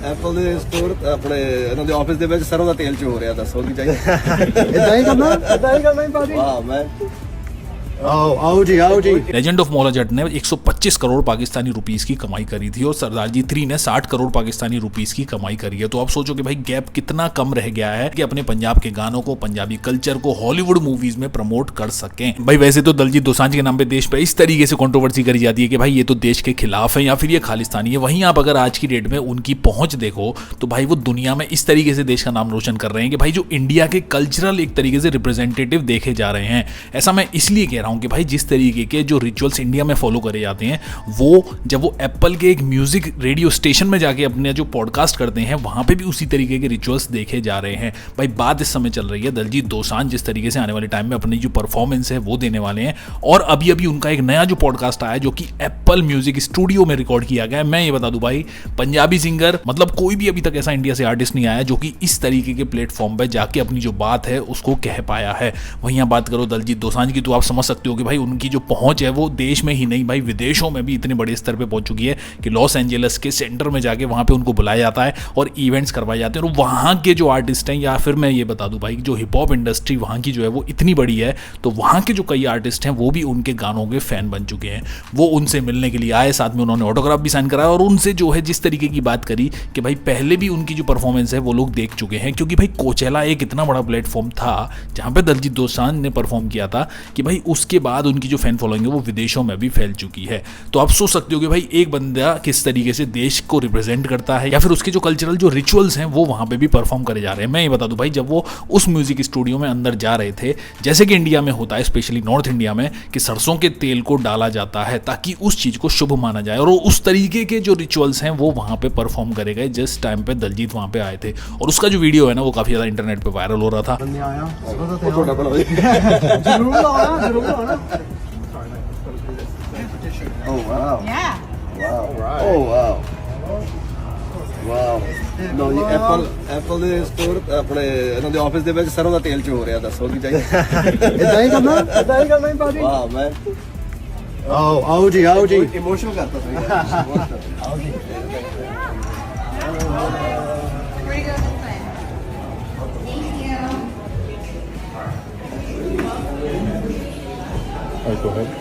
Apple ਦੇ store ਆਪਣੇ ਇਹਨਾਂ ਦੇ ਆਫਿਸ ਦੇ ਵਿੱਚ ਸਰੋਂ ਦਾ ਤੇਲ ਚੋ ਰਿਹਾ, ਦੱਸੋ ਕੀ ਚਾਹੀਦਾ। ਇਦਾਂ ਹੀ ਕਰਨਾ ਹੀ ਭਾਜੀ। ਵਾਹ ਮੈਂ आओ जी। लेजेंड ऑफ मौला जट ने 125 करोड़ पाकिस्तानी रुपीस की कमाई करी थी और सरदार जी 3 ने 60 करोड़ पाकिस्तानी रुपीस की कमाई करी है। तो आप सोचो कि भाई गैप कितना कम रह गया है कि अपने पंजाब के गानों को, पंजाबी कल्चर को हॉलीवुड मूवीज में प्रमोट कर सकें। भाई वैसे तो दलजीत दोसांझ के नाम पे देश पे इस तरीके से कंट्रोवर्सी करी जाती है कि भाई ये तो देश के खिलाफ है या फिर ये खालिस्तानी है। वहीं आप अगर आज की डेट में उनकी पहुंच देखो तो भाई वो दुनिया में इस तरीके से देश का नाम रोशन कर रहे हैं कि भाई जो इंडिया के कल्चरल एक तरीके से रिप्रेजेंटेटिव देखे जा रहे हैं। ऐसा मैं इसलिए कह रहा हूं कि भाई जिस तरीके के जो रिचुअल्स इंडिया में फॉलो करे जाते हैं, वो जब वो एप्पल के एक म्यूजिक रेडियो स्टेशन में जाके अपने जो पॉडकास्ट करते हैं वहां पे भी उसी तरीके के रिचुअल्स देखे जा रहे हैं। भाई बात इस समय चल रही है दलजीत दोसांझ जिस तरीके से आने वाले टाइम में अपनी जो परफॉर्मेंस है वो देने वाले हैं। और अभी अभी उनका एक नया जो पॉडकास्ट आया जो कि एप्पल म्यूजिक स्टूडियो में रिकॉर्ड किया गया है। मैं ये बता दूं भाई, पंजाबी सिंगर मतलब कोई भी अभी तक ऐसा इंडिया से आर्टिस्ट नहीं आया जो कि इस तरीके के प्लेटफॉर्म पे जाके अपनी जो बात है उसको कह पाया है। वहीं आप बात करो दलजीत दोसांझ की तो आप समझ सकते हो कि भाई उनकी जो पहुंच है वो देश में ही नहीं भाई विदेशों में भी इतने बड़े स्तर पे पहुंच चुकी है कि लॉस एंजलिस के सेंटर में जाके वहां पे उनको बुलाया जाता है और इवेंट्स करवाए जाते हैं। और वहां के जो आर्टिस्ट हैं, या फिर मैं ये बता दूं भाई जो हिप हॉप इंडस्ट्री वहां की जो है वो इतनी बड़ी है, तो वहां के जो कई आर्टिस्ट हैं वो भी उनके गानों के फैन बन चुके हैं। वो उनसे मिलने के लिए आए, साथ में उन्होंने ऑटोग्राफ भी साइन कराया और उनसे जो है जिस तरीके की बात करी कि भाई पहले भी उनकी जो परफॉर्मेंस है वो लोग देख चुके हैं। क्योंकि भाई कोचेला एक इतना बड़ा प्लेटफॉर्म था जहां पे दलजीत दोसांझ ने परफॉर्म किया था कि भाई उसके बाद उनकी जो फैन फॉलोइंग है वो विदेशों में भी फैल चुकी है। तो आप सोच सकते हो कि भाई एक बंदा किस तरीके से देश को रिप्रेजेंट करता है या फिर उसके जो कल्चरल जो रिचुअल्स हैं वो वहां पे भी परफॉर्म करे जा रहे हैं। मैं ये बता दूं भाई, जब वो उस म्यूजिक स्टूडियो में अंदर जा रहे थे, जैसे कि इंडिया में होता है स्पेशली नॉर्थ इंडिया में कि सरसों के तेल को डाला जाता है ताकि उस चीज को शुभ माना जाए, और उस तरीके के जो रिचुअल्स हैं वो वहां पे परफॉर्म करे गए जिस टाइम पे दलजीत वहां पे आए थे। और उसका जो वीडियो है ना वो काफी ज्यादा इंटरनेट पे वायरल हो रहा था। Oh wow. Yeah. Wow. Oh wow. Wow. No, ये एप्पल ਦੇ ਸਟੋਰ ਆਪਣੇ ਇਹਨਾਂ ਦੇ ਆਫਿਸ ਦੇ ਵਿੱਚ ਸਰੋਂ ਦਾ ਤੇਲ ਚੋ ਰਿਹਾ, ਦੱਸੋ ਕੀ ਚਾਹੀਦਾ। ਇਦਾਂ ਹੀ ਕਰਨਾ ਹੀ ਭਾਜੀ। ਵਾਹ ਮੈਂ आओ जी। ਇਮੋਸ਼ਨਲ ਕਰਤਾ ਤੁਸੀਂ। ਆਓ ਜੀ। Where you go this way? Thank you. Go ahead.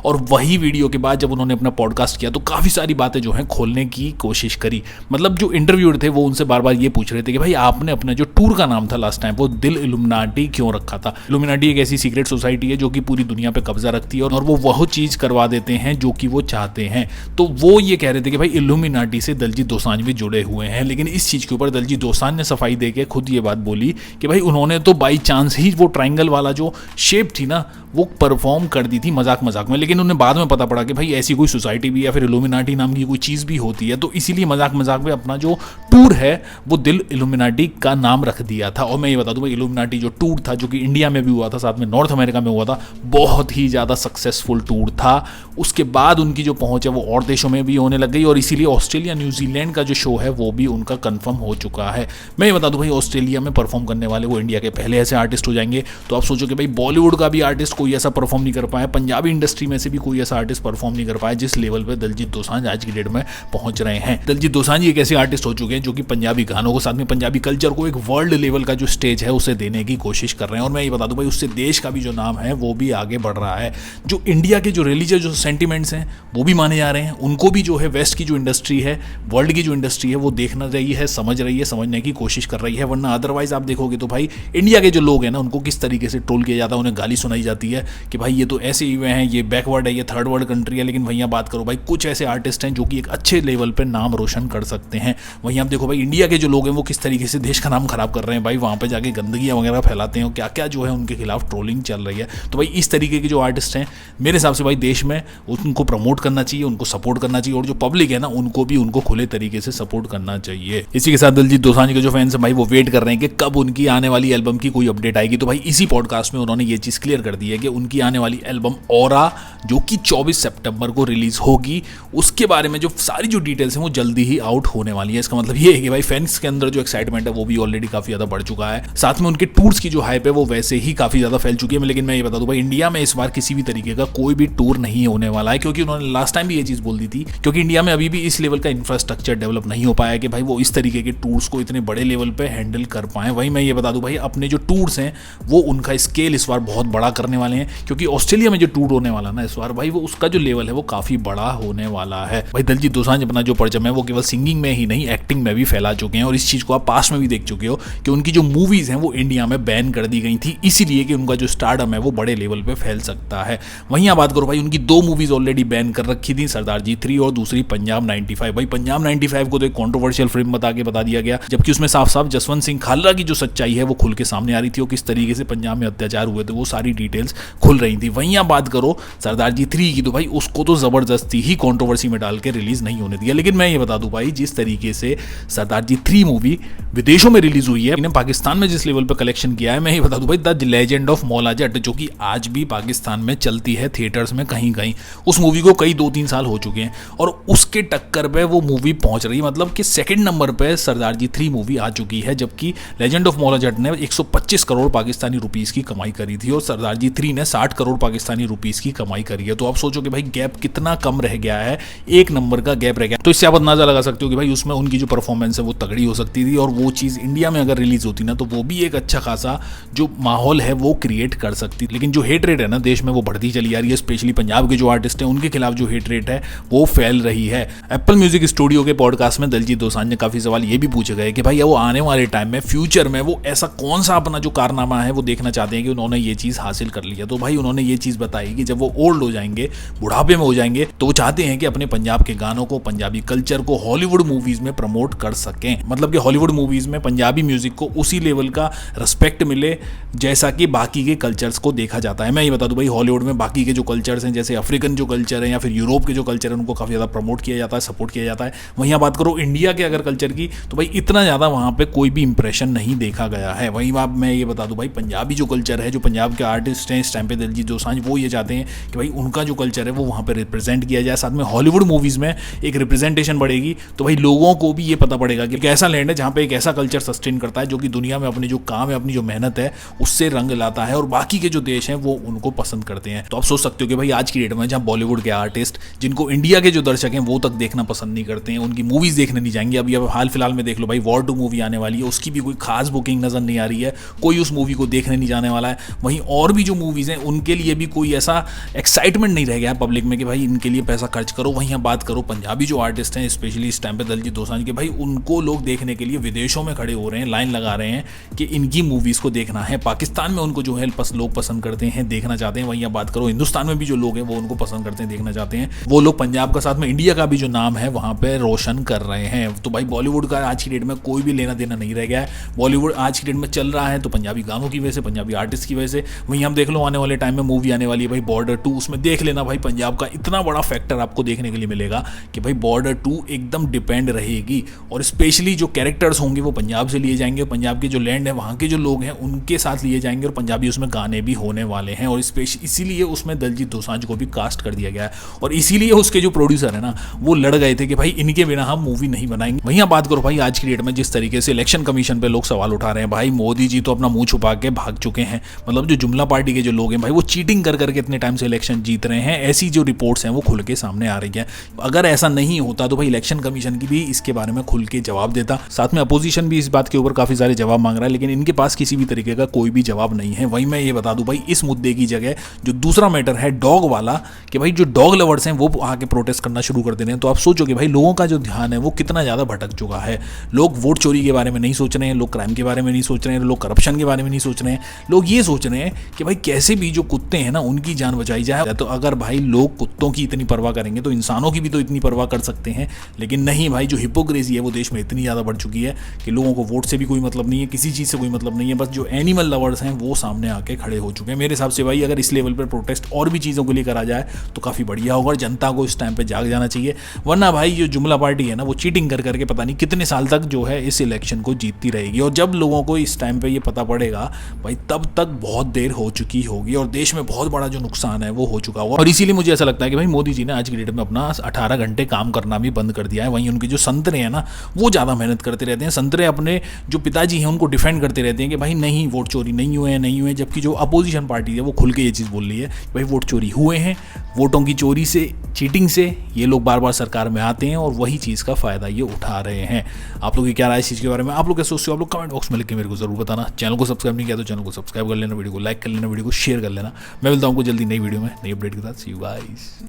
और वही वीडियो के बाद जब उन्होंने अपना पॉडकास्ट किया तो काफ़ी सारी बातें जो हैं खोलने की कोशिश करी। मतलब जो इंटरव्यूअर थे वो उनसे बार बार ये पूछ रहे थे कि भाई आपने अपना जो टूर का नाम था लास्ट टाइम वो दिल इल्यूमिनाटी क्यों रखा था। इल्यूमिनाटी एक ऐसी सीक्रेट सोसाइटी है जो कि पूरी दुनिया पे कब्जा रखती है और वो चीज़ करवा देते हैं जो कि वो चाहते हैं। तो वो ये कह रहे थे कि भाई इल्यूमिनाटी से दलजीत दोसांझ भी जुड़े हुए हैं। लेकिन इस चीज़ के ऊपर दलजीत दोसांझ ने सफाई दे के खुद ये बात बोली कि भाई उन्होंने तो बाई चांस ही वो ट्राइंगल वाला जो शेप थी ना वो परफॉर्म कर दी थी मजाक में, लेकिन उन्हें बाद में पता पड़ा कि भाई ऐसी कोई सोसाइटी भी या फिर इल्यूमिनाटी नाम की कोई चीज़ भी होती है। तो इसीलिए मजाक में अपना जो टूर है वो दिल इल्यूमिनाटी का नाम रख दिया था। और मैं ये बता दूं भाई इल्यूमिनाटी जो टूर था जो कि इंडिया में भी हुआ था, साथ में नॉर्थ अमेरिका में हुआ था, बहुत ही ज़्यादा सक्सेसफुल टूर था। उसके बाद उनकी जो पहुँच है वो और देशों में भी होने लग गई और इसीलिए ऑस्ट्रेलिया न्यूजीलैंड का जो शो है वो भी उनका कन्फर्म हो चुका है। मैं ये बता दूं भाई ऑस्ट्रेलिया में परफॉर्म करने वाले वो इंडिया के पहले ऐसे आर्टिस्ट हो जाएंगे। तो आप सोचो कि भाई बॉलीवुड का भी आर्टिस्ट कोई ऐसा परफॉर्म नहीं कर पाया, पंजाबी इंडस्ट्री में से भी कोई ऐसा आर्टिस्ट परफॉर्म नहीं कर पाया जिस लेवल पे दलजीत दोसांझ आज की डेट में पहुंच रहे हैं। दलजीत दोसांझ एक ऐसे आर्टिस्ट हो चुके हैं जो कि पंजाबी गानों को, साथ में पंजाबी कल्चर को एक वर्ल्ड लेवल का जो स्टेज है उसे देने की कोशिश कर रहे हैं। और मैं ये बता दूं भाई उससे देश का भी जो नाम है वो भी आगे बढ़ रहा है। जो इंडिया के जो रिलीजियस जो सेंटिमेंट्स हैं वो भी माने जा रहे हैं, उनको भी जो है वेस्ट की जो इंडस्ट्री है, वर्ल्ड की जो इंडस्ट्री है वो देखना रही है, समझने की कोशिश कर रही है। वरना अदरवाइज आप देखोगे तो भाई इंडिया के जो लोग हैं ना उनको किस तरीके से ट्रोल किया जाता है, उन्हें गाली सुनाई जाती है कि भाई ये तो ऐसे ही हुए हैं, ये बैकवर्ड है, ये थर्ड वर्ल्ड कंट्री है। लेकिन भैया बात करो भाई कुछ ऐसे आर्टिस्ट हैं जो कि एक अच्छे लेवल पे नाम रोशन कर सकते हैं। वहीं आप देखो भाई इंडिया के जो लोग हैं वो किस तरीके से देश का नाम खराब कर रहे हैं, भाई वहाँ पे जाके गंदगियाँ वगैरह फैलाते हैं, क्या क्या जो है उनके खिलाफ ट्रोलिंग चल रही है। तो भाई इस तरीके के जो आर्टिस्ट हैं मेरे हिसाब से भाई देश में उनको प्रमोट करना चाहिए, उनको सपोर्ट करना चाहिए, और जो पब्लिक है ना उनको भी उनको खुले तरीके से सपोर्ट करना चाहिए। इसी के साथ दलजीत दोसांझ के जो फैंस हैं भाई वो वेट कर रहे हैं कि कब उनकी आने वाली एल्बम की कोई अपडेट आएगी। तो भाई इसी पॉडकास्ट में उन्होंने ये चीज़ क्लियर कर दी है कि उनकी आने वाली एल्बम ऑरा जो कि 24 सितंबर को रिलीज होगी उसके बारे में जो सारी जो डिटेल्स हैं वो जल्दी ही आउट होने वाली है। इसका मतलब मतलब ये है कि भाई फैंस के अंदर जो एक्साइटमेंट है वो भी ऑलरेडी काफी ज्यादा बढ़ चुका है, साथ में उनके टूर्स की जो हाइप है वो वैसे ही काफी ज्यादा फैल चुकी है। लेकिन मैं ये बता दूं भाई, इंडिया में इस बार किसी भी तरीके का कोई भी टूर नहीं होने वाला है, क्योंकि उन्होंने लास्ट टाइम भी ये चीज बोल दी थी, क्योंकि इंडिया में अभी भी इस लेवल का इंफ्रास्ट्रक्चर डेवलप नहीं हो पाया कि भाई वो इस तरीके के टूर्स को इतने बड़े लेवल पे हैंडल कर पाए। वहीं मैं ये बता दूं भाई, अपने जो टूर्स हैं वो उनका स्केल इस बार बहुत बड़ा करने वाले हैं, क्योंकि ऑस्ट्रेलिया में जो टूर होने वाला ना इस बार भाई, वो उसका जो लेवल है वो काफी बड़ा होने वाला है। भाई दिलजीत दोसांझ अपना जो परचम है वो केवल सिंगिंग में ही नहीं, एक्टिंग में भी फैला चुके हैं, और इस चीज को आप पास्ट में भी देख चुके हो कि उनकी जो मूवीज हैं वो इंडिया में बैन कर दी गई थी, इसीलिए कि उनका जो स्टारडम है वो बड़े लेवल पे फैल सकता है। वहीं आप बात करो भाई, उनकी 2 मूवीज ऑलरेडी बैन कर रखी थी, सरदार जी 3 और दूसरी पंजाब 95। भाई पंजाब 95 को तो एक कॉन्ट्रोवर्शियल फिल्म बता दिया गया, जबकि उसमें साफ साफ जसवंत सिंह खालरा की जो सच्चाई है वो खुल के सामने आ रही थी, और किस तरीके से पंजाब में अत्याचार हुए थे वो सारी डिटेल्स खुल रही थी। वहीं आप बात करो सरदार जी 3 की, तो भाई उसको तो जबरदस्ती ही कॉन्ट्रोवर्सी में डाल के रिलीज नहीं होने दिया। लेकिन मैं ये बता दूं भाई, जिस तरीके से सरदार जी 3 मूवी विदेशों में रिलीज हुई है, इन्हें पाकिस्तान में जिस लेवल पे कलेक्शन किया है, मैं ये बता दूं भाई, the legend of Maula Jatt, जो कि आज भी पाकिस्तान में चलती है थिएटर्स में कहीं कहीं, उस मूवी को कई 2-3 साल हो चुके हैं और उसके टक्कर पे वो मूवी पहुंच रही है। मतलब कि सेकंड नंबर पे सरदार जी 3 मूवी आ चुकी है, जबकि लेजेंड ऑफ मौला जट ने 125 करोड़ पाकिस्तानी रुपीस की कमाई करी थी और सरदार जी 3 ने 60 करोड़ पाकिस्तानी रुपीस की कमाई करी है। तो आप सोचो कि भाई गैप कितना कम रह गया है, 1 नंबर का गैप रह गया। तो इससे आप अंदाजा लगा सकते हो कि भाई उसमें उनकी जो परफॉर्मेंस है वो तगड़ी हो सकती थी, और वो चीज़ इंडिया में अगर रिलीज होती ना तो वो भी एक अच्छा खासा जो माहौल है वो क्रिएट कर सकती। लेकिन जो हेट रेट है ना देश में वो बढ़ती चली आ रही है, स्पेशली पंजाब के जो आर्टिस्ट हैं उनके खिलाफ जो हेट रेट है वो फैल रही है। एप्पल म्यूजिक स्टूडियो के पॉडकास्ट में दिलजीत दोसांझ ने काफी सवाल ये भी पूछे गए कि भाई वो आने वाले टाइम में फ्यूचर में वो ऐसा कौन सा अपना जो कारनामा है वो देखना चाहते हैं कि उन्होंने ये चीज हासिल कर लिया। तो भाई उन्होंने ये चीज बताई कि जब वो ओल्ड हो जाएंगे, बुढ़ापे में हो जाएंगे, तो वो चाहते हैं कि अपने पंजाब के गानों को, पंजाबी कल्चर को हॉलीवुड मूवीज में प्रमोट कर सकें। मतलब कि हॉलीवुड मूवीज में पंजाबी म्यूजिक को उसी लेवल का रिस्पेक्ट मिले जैसा कि बाकी के कल्चर्स को देखा जाता है। मैं ये बता दूं भाई, हॉलीवुड में बाकी के जो कल्चर्स हैं, जैसे अफ्रीकन जो कल्चर है या फिर यूरोप के जो कल्चर है, उनको काफी ज्यादा प्रमोट किया जाता है, सपोर्ट किया जाता है। वहीं आप बात करो इंडिया के अगर कल्चर की, तो भाई इतना ज्यादा वहां पे कोई भी इंप्रेशन नहीं देखा गया है। वहीं आप मैं ये बता दूं भाई, पंजाबी जो कल्चर है, जो पंजाब के आर्टिस्ट हैं इस टाइम पे दिलजीत दोसांझ, वो ये चाहते हैं कि भाई उनका जो कल्चर है वो वहां पे रिप्रेजेंट किया जाए। साथ में हॉलीवुड मूवीज में एक रिप्रेजेंटेशन बढ़ेगी, तो भाई लोगों को भी ये पता पड़ेगा कि कैसा लैंड है जहाँ पे एक ऐसा कल्चर सस्टेन करता है जो कि दुनिया में अपने जो काम है, अपनी जो मेहनत है उससे रंग लाता है, और बाकी के जो देश हैं वो उनको पसंद करते हैं। तो आप सोच सकते हो कि भाई आज की डेट में जहाँ बॉलीवुड के आर्टिस्ट, जिनको इंडिया के जो दर्शक हैं वो तक देखना पसंद नहीं करते हैं, उनकी मूवीज देखने नहीं जाएंगे। अभी अब हाल फिलहाल में देख लो भाई, वॉर 2 मूवी आने वाली है, उसकी भी कोई खास बुकिंग नजर नहीं आ रही है, कोई उस मूवी को देखने नहीं जाने वाला है। वहीं और भी जो मूवीज हैं उनके लिए भी कोई ऐसा एक्साइटमेंट नहीं रह गया है पब्लिक में कि भाई इनके लिए पैसा खर्च करो। वहीं आप बात करो पंजाबी जो आर्टिस्ट हैं, स्पेशली इस टाइम पे दिलजीत दोसांझ के, भाई उनको लोग देखने के लिए विदेशों में खड़े हो रहे हैं, लाइन लगा रहे हैं कि इनकी मूवीज को देखना है। पाकिस्तान में उनको जो है लोग पसंद करते हैं, देखना चाहते हैं। वहीं आप बात करो हिंदुस्तान में भी जो लोग हैं वो उनको पसंद करते हैं, देखना चाहते हैं। वो लोग पंजाब का साथ में इंडिया का भी जो नाम है वहां पे रोशन कर रहे हैं। तो भाई बॉलीवुड का आज की डेट में कोई भी लेना देना नहीं रह गया है। बॉलीवुड आज की डेट में चल रहा है तो पंजाबी गानों की वजह से, पंजाबी आर्टिस्ट की वजह से। वहीं हम देख लो आने वाले टाइम में मूवी आने वाली है भाई बॉर्डर 2, उसमें देख लेना भाई पंजाब का इतना बड़ा फैक्टर आपको देखने के लिए मिलेगा कि भाई बॉर्डर 2 एकदम डिपेंड रहेगी, और स्पेशली जो कैरेक्टर्स होंगे वो पंजाब से लिए जाएंगे, पंजाब के जो लैंड है वहाँ के जो लोग हैं उनके साथ लिए जाएंगे, और पंजाबी उसमें गाने भी होने वाले हैं। और इसीलिए उसमें दिलजीत दोसांझ को भी कास्ट कर दिया गया है, और इसीलिए उसके जो प्रोड्यूसर है ना वो लड़ गए थे कि भाई इनके बिना हम मूवी नहीं बनाएंगे। वहीं आप बात करो भाई आज की डेट में जिस तरीके से इलेक्शन कमीशन पे लोग सवाल उठा रहे हैं, भाई मोदी जी तो अपना मुंह छुपा के भाग चुके हैं। मतलब जो जुमला पार्टी के जो लोग हैं भाई वो चीटिंग कर करके इतने टाइम से इलेक्शन जीत रहे हैं, ऐसी जो रिपोर्ट्स हैं वो खुल के सामने आ रही है। अगर ऐसा नहीं होता तो भाई इलेक्शन कमीशन की भी इसके बारे में खुल के जवाब देता। साथ में अपोजिशन भी इस बात के ऊपर काफी सारे जवाब मांग रहा है, लेकिन इनके पास किसी भी तरीके का कोई भी जवाब नहीं है। वहीं मैं ये बता दूं भाई, इस मुद्दे की जगह जो दूसरा मैटर है डॉग वाला, कि भाई जो डॉग लवर्स हैं वो आके प्रोटेस्ट करना शुरू कर दे रहे हैं। तो आप सोचो कि भाई लोगों का जो ध्यान है वो कितना ज्यादा भटक चुका है। लोग वोट चोरी के बारे में नहीं सोच रहे हैं, लोग क्राइम के बारे में नहीं सोच रहे हैं, लोग करप्शन के बारे में नहीं सोच रहे हैं। लोग ये सोच रहे हैं कि भाई कैसे भी जो कुत्ते हैं ना उनकी जान बचाई जाए। तो अगर भाई लोग कुत्तों की इतनी परवाह करेंगे तो इंसानों की भी तो इतनी परवाह कर सकते हैं। लेकिन नहीं भाई, जो हिपोक्रेसी है वो देश में इतनी ज़्यादा बढ़ चुकी है कि लोगों को वोट से भी कोई मतलब नहीं है, किसी चीज़ से कोई मतलब नहीं है। बस जो एनिमल लवर्स हैं वो सामने आके खड़े हो चुके हैं। मेरे हिसाब से भाई अगर इस लेवल पर प्रोटेस्ट और भी चीज़ों के लिए करा जाए तो काफ़ी बढ़िया होगा, और जनता को इस टाइम पे जाग जाना चाहिए। वरना भाई जो जुमला पार्टी है ना वो चीटिंग कर करके पता नहीं कितने साल तक जो है इस इलेक्शन को जीतती रहेगी, और जब लोगों को इस टाइम पे ये पता पड़ेगा भाई तब तक बहुत देर हो चुकी होगी, और देश में बहुत बड़ा जो नुकसान है वो हो चुका होगा। और इसीलिए मुझे ऐसा लगता है कि भाई मोदी जी ने आज की डेट में अपना 18 घंटे काम करना भी बंद कर दिया है। वहीं उनके जो संतरे हैं ना वो ज़्यादा मेहनत करते रहते हैं। संतरे अपने जो पिताजी हैं उनको डिफेंड करते रहते हैं कि भाई नहीं वोट चोरी नहीं हुए हैं, जबकि जो अपोजिशन पार्टी है वो खुल के ये चीज़ बोल रही है भाई वोट चोरी हुए हैं। वोटों की चोरी से, चीटिंग से ये लोग बार बार सरकार में आते हैं और वही चीज़ का फ़ायदा ये उठा रहे हैं। आप लोग की क्या राय इस चीज़ के बारे में, आप लोग क्या सोचते हो, आप लोग कमेंट बॉक्स में लिख के मेरे को जरूर बताना। चैनल को सब्सक्राइब नहीं किया तो चैनल को सब्सक्राइब कर लेना, वीडियो को लाइक कर लेना, वीडियो को शेयर कर लेना। मैं मिलता हूँ आपको जल्दी नई वीडियो में नई अपडेट के साथ। सी यू गाइस।